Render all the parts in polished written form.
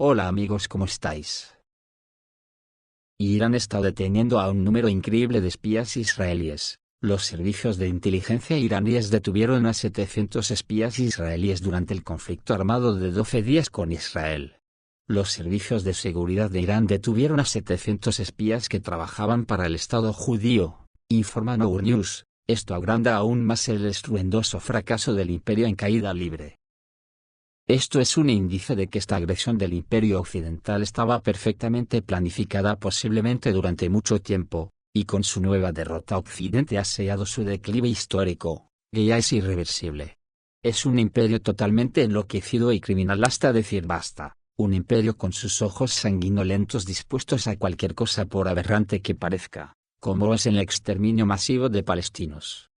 Hola amigos, ¿cómo estáis? Irán está deteniendo a un número increíble de espías israelíes. Los servicios de inteligencia iraníes detuvieron a 700 espías israelíes durante el conflicto armado de 12 días con Israel. Los servicios de seguridad de Irán detuvieron a 700 espías que trabajaban para el Estado judío, informa Nour News. Esto agranda aún más el estruendoso fracaso del imperio en caída libre. Esto es un índice de que esta agresión del imperio occidental estaba perfectamente planificada posiblemente durante mucho tiempo, y con su nueva derrota Occidente ha sellado su declive histórico, que ya es irreversible. Es un imperio totalmente enloquecido y criminal hasta decir basta, un imperio con sus ojos sanguinolentos dispuestos a cualquier cosa por aberrante que parezca, como es el exterminio masivo de palestinos,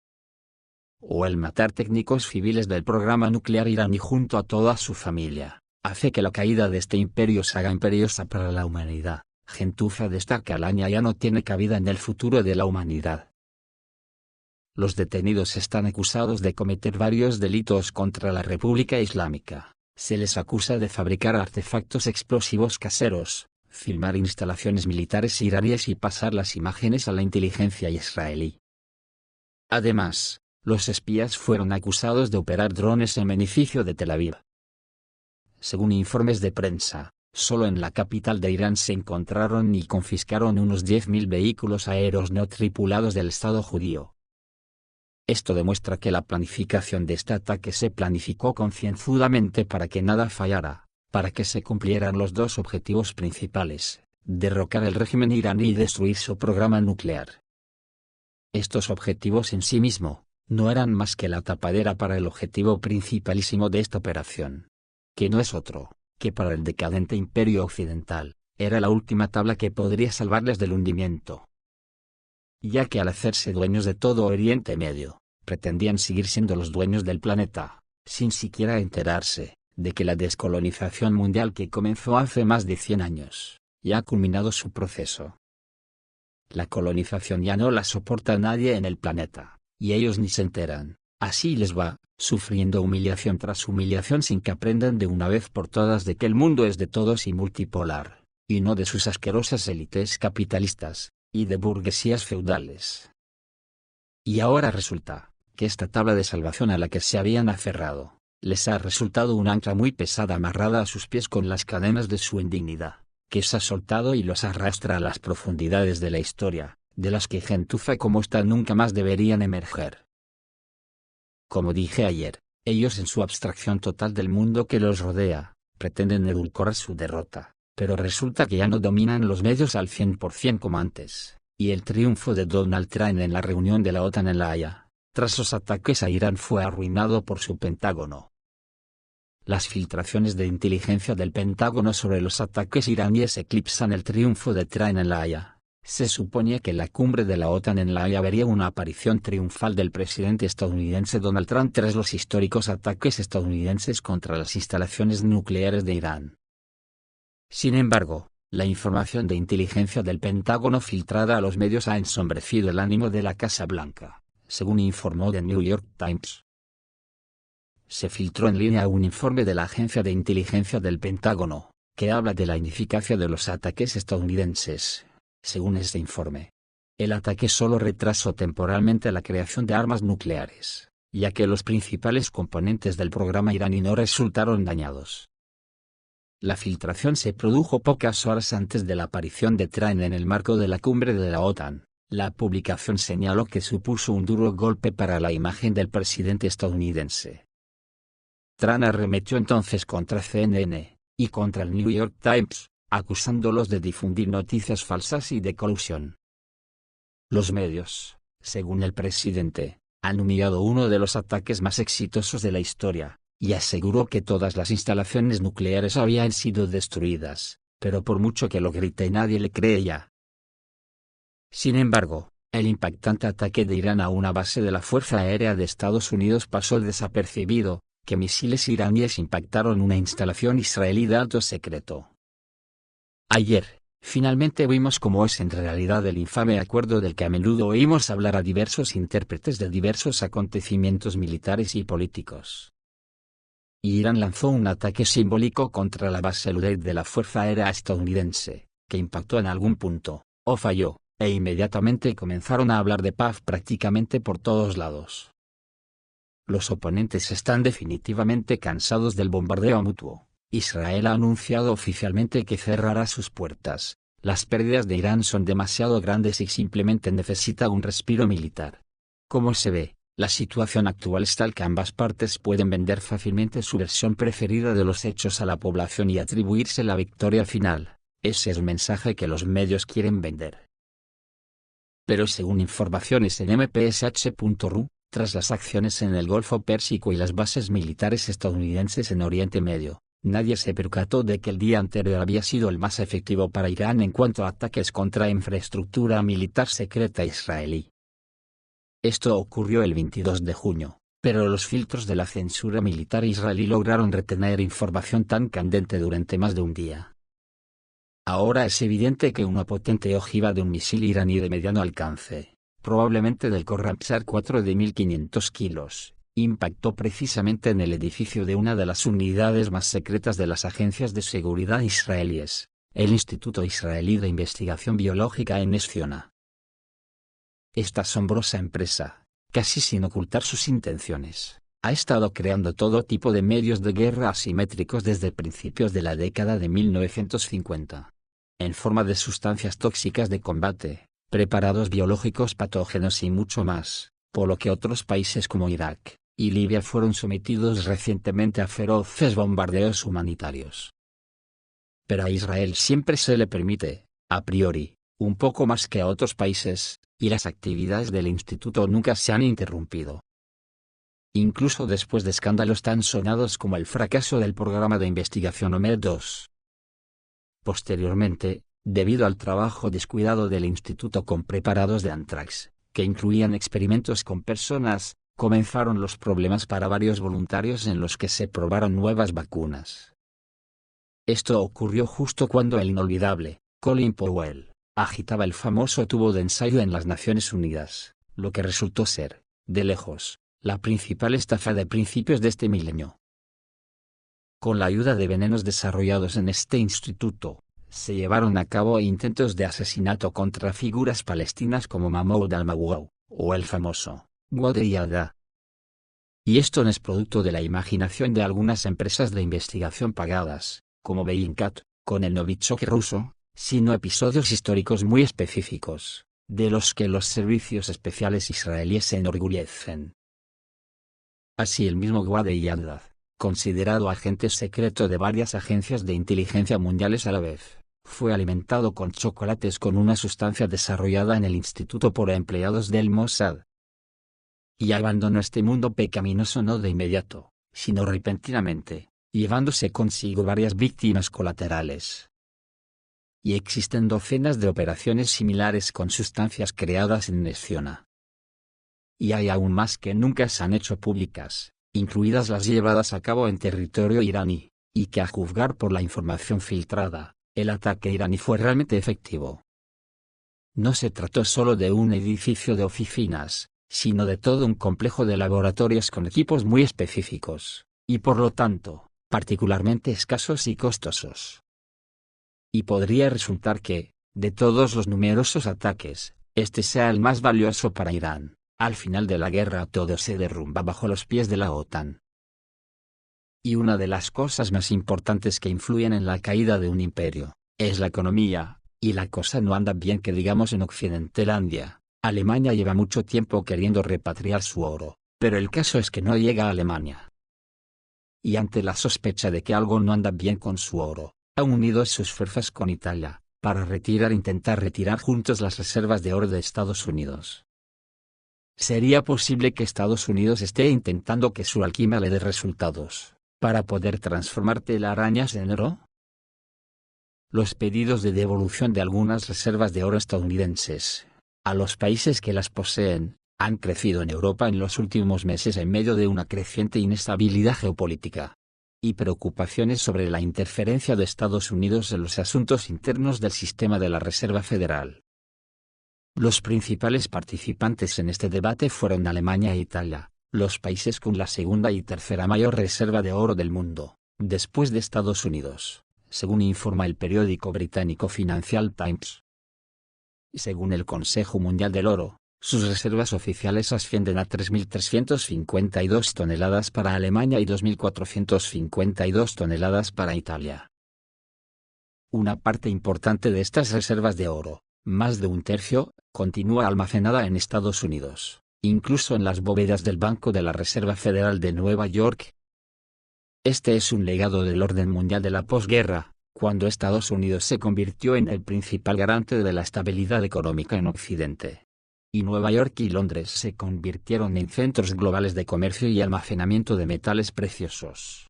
o el matar técnicos civiles del programa nuclear iraní junto a toda su familia, hace que la caída de este imperio se haga imperiosa para la humanidad. Gentuza destaca Alania ya no tiene cabida en el futuro de la humanidad. Los detenidos están acusados de cometer varios delitos contra la República Islámica. Se les acusa de fabricar artefactos explosivos caseros, filmar instalaciones militares iraníes y pasar las imágenes a la inteligencia israelí. Además, los espías fueron acusados de operar drones en beneficio de Tel Aviv. Según informes de prensa, solo en la capital de Irán se encontraron y confiscaron unos 10.000 vehículos aéreos no tripulados del Estado judío. Esto demuestra que la planificación de este ataque se planificó concienzudamente para que nada fallara, para que se cumplieran los dos objetivos principales: derrocar el régimen iraní y destruir su programa nuclear. Estos objetivos en sí mismos no eran más que la tapadera para el objetivo principalísimo de esta operación, que no es otro, que para el decadente imperio occidental, era la última tabla que podría salvarles del hundimiento. Ya que al hacerse dueños de todo Oriente Medio, pretendían seguir siendo los dueños del planeta, sin siquiera enterarse de que la descolonización mundial que comenzó hace más de 100 años, ya ha culminado su proceso. La colonización ya no la soporta nadie en el planeta, y ellos ni se enteran. Así les va, sufriendo humillación tras humillación sin que aprendan de una vez por todas de que el mundo es de todos y multipolar, y no de sus asquerosas élites capitalistas, y de burguesías feudales. Y ahora resulta, que esta tabla de salvación a la que se habían aferrado, les ha resultado un ancla muy pesada amarrada a sus pies con las cadenas de su indignidad, que se ha soltado y los arrastra a las profundidades de la historia, de las que gentuza como esta nunca más deberían emerger. Como dije ayer, ellos en su abstracción total del mundo que los rodea, pretenden edulcorar su derrota, pero resulta que ya no dominan los medios al 100% como antes, y el triunfo de Donald Trump en la reunión de la OTAN en La Haya, tras los ataques a Irán, fue arruinado por su Pentágono. Las filtraciones de inteligencia del Pentágono sobre los ataques iraníes eclipsan el triunfo de Trump en La Haya. Se suponía que la cumbre de la OTAN en La Haya vería una aparición triunfal del presidente estadounidense Donald Trump tras los históricos ataques estadounidenses contra las instalaciones nucleares de Irán. Sin embargo, la información de inteligencia del Pentágono filtrada a los medios ha ensombrecido el ánimo de la Casa Blanca, según informó The New York Times. Se filtró en línea un informe de la Agencia de Inteligencia del Pentágono, que habla de la ineficacia de los ataques estadounidenses. Según este informe, el ataque solo retrasó temporalmente la creación de armas nucleares, ya que los principales componentes del programa iraní no resultaron dañados. La filtración se produjo pocas horas antes de la aparición de Trump en el marco de la cumbre de la OTAN. La publicación señaló que supuso un duro golpe para la imagen del presidente estadounidense. Trump arremetió entonces contra CNN y contra el New York Times, acusándolos de difundir noticias falsas y de colusión. Los medios, según el presidente, han humillado uno de los ataques más exitosos de la historia, y aseguró que todas las instalaciones nucleares habían sido destruidas, pero por mucho que lo grite nadie le cree ya. Sin embargo, el impactante ataque de Irán a una base de la Fuerza Aérea de Estados Unidos pasó desapercibido, que misiles iraníes impactaron una instalación israelí de alto secreto. Ayer, finalmente vimos cómo es en realidad el infame acuerdo del que a menudo oímos hablar a diversos intérpretes de diversos acontecimientos militares y políticos. Irán lanzó un ataque simbólico contra la base Al-Udeid de la Fuerza Aérea estadounidense, que impactó en algún punto, o falló, e inmediatamente comenzaron a hablar de paz prácticamente por todos lados. Los oponentes están definitivamente cansados del bombardeo mutuo. Israel ha anunciado oficialmente que cerrará sus puertas. Las pérdidas de Irán son demasiado grandes y simplemente necesita un respiro militar. Como se ve, la situación actual es tal que ambas partes pueden vender fácilmente su versión preferida de los hechos a la población y atribuirse la victoria final. Ese es el mensaje que los medios quieren vender. Pero según informaciones en mpsh.ru, tras las acciones en el Golfo Pérsico y las bases militares estadounidenses en Oriente Medio, nadie se percató de que el día anterior había sido el más efectivo para Irán en cuanto a ataques contra infraestructura militar secreta israelí. Esto ocurrió el 22 de junio, pero los filtros de la censura militar israelí lograron retener información tan candente durante más de un día. Ahora es evidente que una potente ojiva de un misil iraní de mediano alcance, probablemente del Khorramshahr 4 de 1500 kilos, impactó precisamente en el edificio de una de las unidades más secretas de las agencias de seguridad israelíes, el Instituto Israelí de Investigación Biológica en Ness Ziona. Esta asombrosa empresa, casi sin ocultar sus intenciones, ha estado creando todo tipo de medios de guerra asimétricos desde principios de la década de 1950. En forma de sustancias tóxicas de combate, preparados biológicos patógenos y mucho más, por lo que otros países como Irak y Libia fueron sometidos recientemente a feroces bombardeos humanitarios. Pero a Israel siempre se le permite, a priori, un poco más que a otros países, y las actividades del instituto nunca se han interrumpido. Incluso después de escándalos tan sonados como el fracaso del programa de investigación Omer 2. Posteriormente, debido al trabajo descuidado del instituto con preparados de anthrax, que incluían experimentos con personas, comenzaron los problemas para varios voluntarios en los que se probaron nuevas vacunas. Esto ocurrió justo cuando el inolvidable Colin Powell agitaba el famoso tubo de ensayo en las Naciones Unidas, lo que resultó ser, de lejos, la principal estafa de principios de este milenio. Con la ayuda de venenos desarrollados en este instituto, se llevaron a cabo intentos de asesinato contra figuras palestinas como Mahmoud al-Mawou, o el famoso Wadei Yalda. Y esto no es producto de la imaginación de algunas empresas de investigación pagadas, como Bellingcat, con el Novichok ruso, sino episodios históricos muy específicos, de los que los servicios especiales israelíes se enorgullecen. Así el mismo Wadei Yalda, considerado agente secreto de varias agencias de inteligencia mundiales a la vez, fue alimentado con chocolates con una sustancia desarrollada en el instituto por empleados del Mossad. Y abandonó este mundo pecaminoso no de inmediato, sino repentinamente, llevándose consigo varias víctimas colaterales. Y existen docenas de operaciones similares con sustancias creadas en Ness Ziona. Y hay aún más que nunca se han hecho públicas, incluidas las llevadas a cabo en territorio iraní, y que a juzgar por la información filtrada, el ataque iraní fue realmente efectivo. No se trató solo de un edificio de oficinas, sino de todo un complejo de laboratorios con equipos muy específicos, y por lo tanto, particularmente escasos y costosos. Y podría resultar que, de todos los numerosos ataques, este sea el más valioso para Irán. Al final de la guerra todo se derrumba bajo los pies de la OTAN. Y una de las cosas más importantes que influyen en la caída de un imperio, es la economía, y la cosa no anda bien que digamos en Occidentelandia. Alemania lleva mucho tiempo queriendo repatriar su oro, pero el caso es que no llega a Alemania. Y ante la sospecha de que algo no anda bien con su oro, ha unido sus fuerzas con Italia, para intentar retirar juntos las reservas de oro de Estados Unidos. ¿Sería posible que Estados Unidos esté intentando que su alquimia le dé resultados, para poder transformar telarañas en oro? Los pedidos de devolución de algunas reservas de oro estadounidenses, a los países que las poseen, han crecido en Europa en los últimos meses en medio de una creciente inestabilidad geopolítica y preocupaciones sobre la interferencia de Estados Unidos en los asuntos internos del sistema de la Reserva Federal. Los principales participantes en este debate fueron Alemania e Italia, los países con la segunda y tercera mayor reserva de oro del mundo, después de Estados Unidos, según informa el periódico británico Financial Times. Según el Consejo Mundial del Oro, sus reservas oficiales ascienden a 3.352 toneladas para Alemania y 2.452 toneladas para Italia. Una parte importante de estas reservas de oro, más de un tercio, continúa almacenada en Estados Unidos, incluso en las bóvedas del Banco de la Reserva Federal de Nueva York. Este es un legado del orden mundial de la posguerra, cuando Estados Unidos se convirtió en el principal garante de la estabilidad económica en Occidente. Y Nueva York y Londres se convirtieron en centros globales de comercio y almacenamiento de metales preciosos.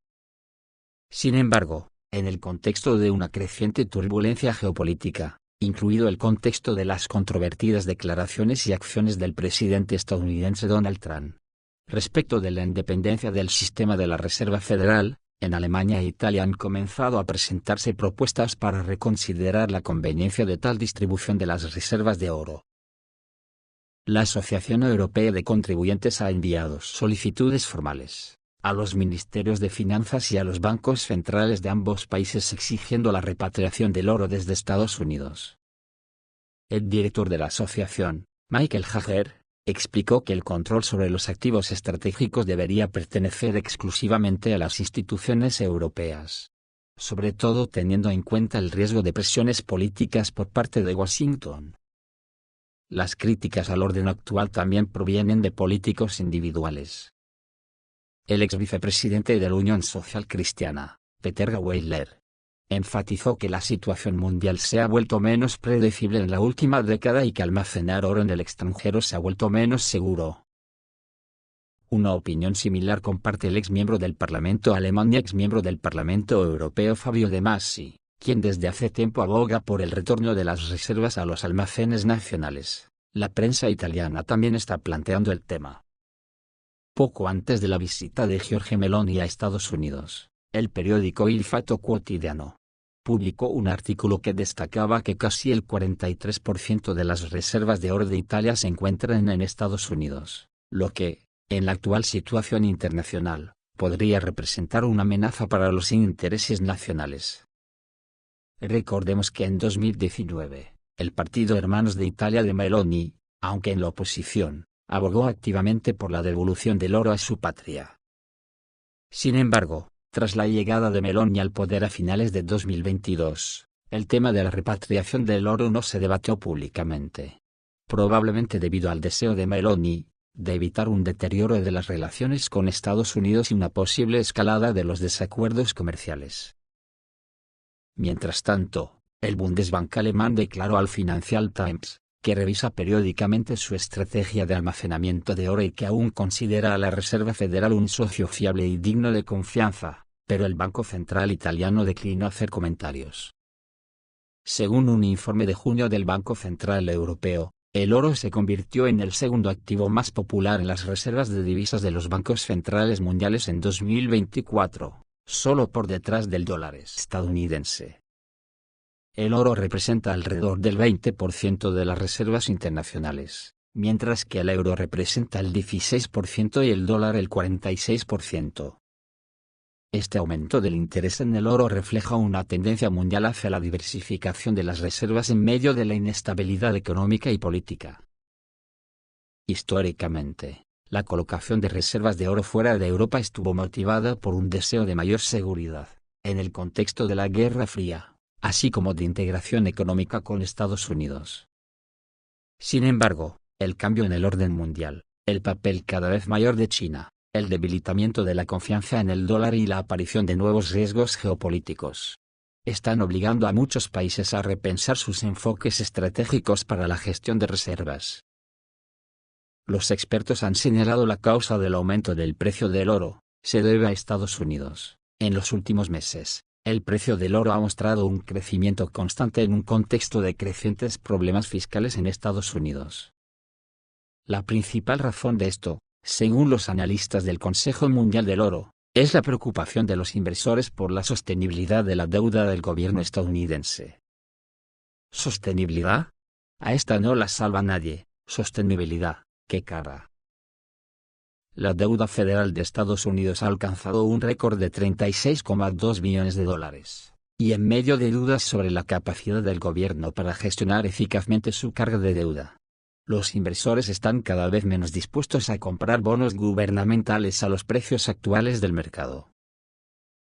Sin embargo, en el contexto de una creciente turbulencia geopolítica, incluido el contexto de las controvertidas declaraciones y acciones del presidente estadounidense Donald Trump respecto de la independencia del sistema de la Reserva Federal, en Alemania e Italia han comenzado a presentarse propuestas para reconsiderar la conveniencia de tal distribución de las reservas de oro. La Asociación Europea de Contribuyentes ha enviado solicitudes formales a los ministerios de finanzas y a los bancos centrales de ambos países exigiendo la repatriación del oro desde Estados Unidos. El director de la asociación, Michael Hager, explicó que el control sobre los activos estratégicos debería pertenecer exclusivamente a las instituciones europeas, sobre todo teniendo en cuenta el riesgo de presiones políticas por parte de Washington. Las críticas al orden actual también provienen de políticos individuales. El ex vicepresidente de la Unión Social Cristiana, Peter Weiler, enfatizó que la situación mundial se ha vuelto menos predecible en la última década y que almacenar oro en el extranjero se ha vuelto menos seguro. Una opinión similar comparte el ex miembro del Parlamento alemán y ex miembro del Parlamento Europeo Fabio De Masi, quien desde hace tiempo aboga por el retorno de las reservas a los almacenes nacionales. La prensa italiana también está planteando el tema. Poco antes de la visita de Giorgia Meloni a Estados Unidos, el periódico Il Fatto Quotidiano publicó un artículo que destacaba que casi el 43% de las reservas de oro de Italia se encuentran en Estados Unidos, lo que, en la actual situación internacional, podría representar una amenaza para los intereses nacionales. Recordemos que en 2019, el partido Hermanos de Italia de Meloni, aunque en la oposición, abogó activamente por la devolución del oro a su patria. Sin embargo, tras la llegada de Meloni al poder a finales de 2022, el tema de la repatriación del oro no se debatió públicamente. Probablemente debido al deseo de Meloni de evitar un deterioro de las relaciones con Estados Unidos y una posible escalada de los desacuerdos comerciales. Mientras tanto, el Bundesbank alemán declaró al Financial Times que revisa periódicamente su estrategia de almacenamiento de oro y que aún considera a la Reserva Federal un socio fiable y digno de confianza, pero el Banco Central italiano declinó hacer comentarios. Según un informe de junio del Banco Central Europeo, el oro se convirtió en el segundo activo más popular en las reservas de divisas de los bancos centrales mundiales en 2024, solo por detrás del dólar estadounidense. El oro representa alrededor del 20% de las reservas internacionales, mientras que el euro representa el 16% y el dólar el 46%. Este aumento del interés en el oro refleja una tendencia mundial hacia la diversificación de las reservas en medio de la inestabilidad económica y política. Históricamente, la colocación de reservas de oro fuera de Europa estuvo motivada por un deseo de mayor seguridad, en el contexto de la Guerra Fría, así como de integración económica con Estados Unidos. Sin embargo, el cambio en el orden mundial, el papel cada vez mayor de China, el debilitamiento de la confianza en el dólar y la aparición de nuevos riesgos geopolíticos, están obligando a muchos países a repensar sus enfoques estratégicos para la gestión de reservas. Los expertos han señalado la causa del aumento del precio del oro, se debe a Estados Unidos. En los últimos meses, el precio del oro ha mostrado un crecimiento constante en un contexto de crecientes problemas fiscales en Estados Unidos. La principal razón de esto, según los analistas del Consejo Mundial del Oro, es la preocupación de los inversores por la sostenibilidad de la deuda del gobierno estadounidense. ¿Sostenibilidad? A esta no la salva nadie. Sostenibilidad, ¿qué cara? la deuda federal de Estados Unidos ha alcanzado un récord de 36,2 billones de dólares, y en medio de dudas sobre la capacidad del gobierno para gestionar eficazmente su carga de deuda, los inversores están cada vez menos dispuestos a comprar bonos gubernamentales a los precios actuales del mercado.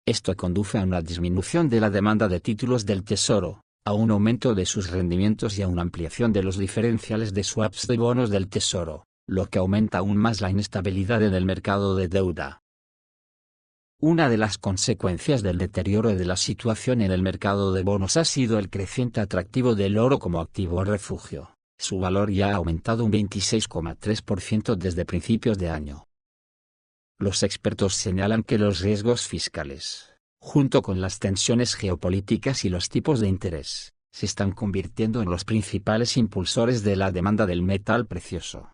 Esto conduce a una disminución de la demanda de títulos del Tesoro, a un aumento de sus rendimientos y a una ampliación de los diferenciales de swaps de bonos del Tesoro, lo que aumenta aún más la inestabilidad en el mercado de deuda. Una de las consecuencias del deterioro de la situación en el mercado de bonos ha sido el creciente atractivo del oro como activo refugio. Su valor ya ha aumentado un 26,3% desde principios de año. Los expertos señalan que los riesgos fiscales, junto con las tensiones geopolíticas y los tipos de interés, se están convirtiendo en los principales impulsores de la demanda del metal precioso.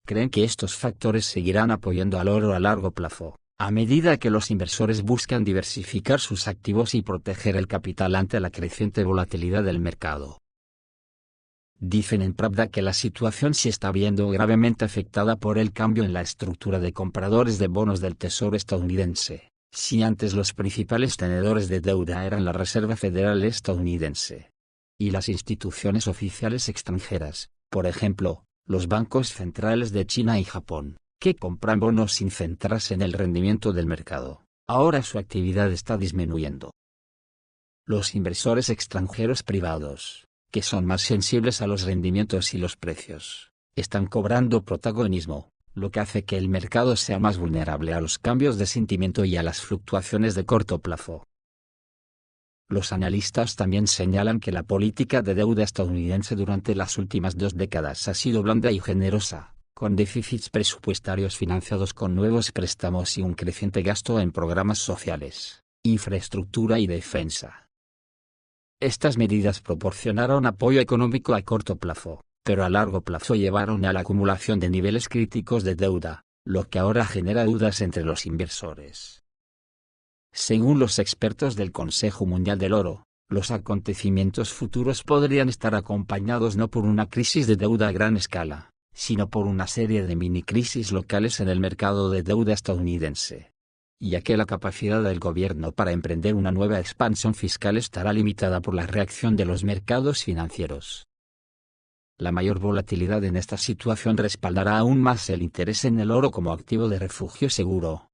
Creen que estos factores seguirán apoyando al oro a largo plazo, a medida que los inversores buscan diversificar sus activos y proteger el capital ante la creciente volatilidad del mercado. Dicen en Pravda que la situación se está viendo gravemente afectada por el cambio en la estructura de compradores de bonos del Tesoro estadounidense. Si antes los principales tenedores de deuda eran la Reserva Federal estadounidense y las instituciones oficiales extranjeras, por ejemplo, los bancos centrales de China y Japón, que compran bonos sin centrarse en el rendimiento del mercado, ahora su actividad está disminuyendo. Los inversores extranjeros privados, que son más sensibles a los rendimientos y los precios, están cobrando protagonismo, lo que hace que el mercado sea más vulnerable a los cambios de sentimiento y a las fluctuaciones de corto plazo. Los analistas también señalan que la política de deuda estadounidense durante las últimas 2 décadas ha sido blanda y generosa, con déficits presupuestarios financiados con nuevos préstamos y un creciente gasto en programas sociales, infraestructura y defensa. Estas medidas proporcionaron apoyo económico a corto plazo, pero a largo plazo llevaron a la acumulación de niveles críticos de deuda, lo que ahora genera dudas entre los inversores. Según los expertos del Consejo Mundial del Oro, los acontecimientos futuros podrían estar acompañados no por una crisis de deuda a gran escala, sino por una serie de mini-crisis locales en el mercado de deuda estadounidense, ya que la capacidad del gobierno para emprender una nueva expansión fiscal estará limitada por la reacción de los mercados financieros. La mayor volatilidad en esta situación respaldará aún más el interés en el oro como activo de refugio seguro.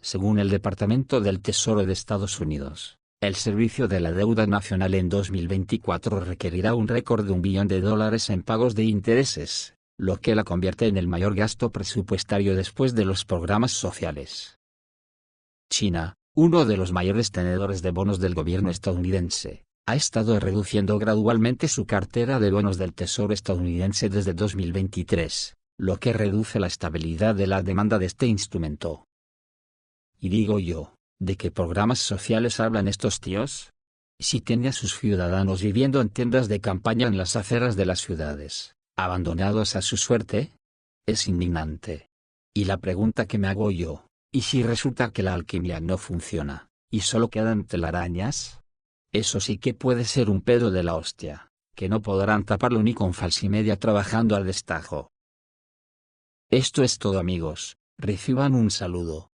Según el Departamento del Tesoro de Estados Unidos, el servicio de la deuda nacional en 2024 requerirá un récord de $1 billón en pagos de intereses, lo que la convierte en el mayor gasto presupuestario después de los programas sociales. China, uno de los mayores tenedores de bonos del gobierno estadounidense, ha estado reduciendo gradualmente su cartera de bonos del Tesoro estadounidense desde 2023, lo que reduce la estabilidad de la demanda de este instrumento. Y digo yo, ¿de qué programas sociales hablan estos tíos? Si tiene a sus ciudadanos viviendo en tiendas de campaña en las aceras de las ciudades, abandonados a su suerte, es indignante. Y la pregunta que me hago yo, ¿y si resulta que la alquimia no funciona, y solo quedan telarañas? Eso sí que puede ser un pedo de la hostia, que no podrán taparlo ni con falsimedia trabajando al destajo. Esto es todo amigos, reciban un saludo.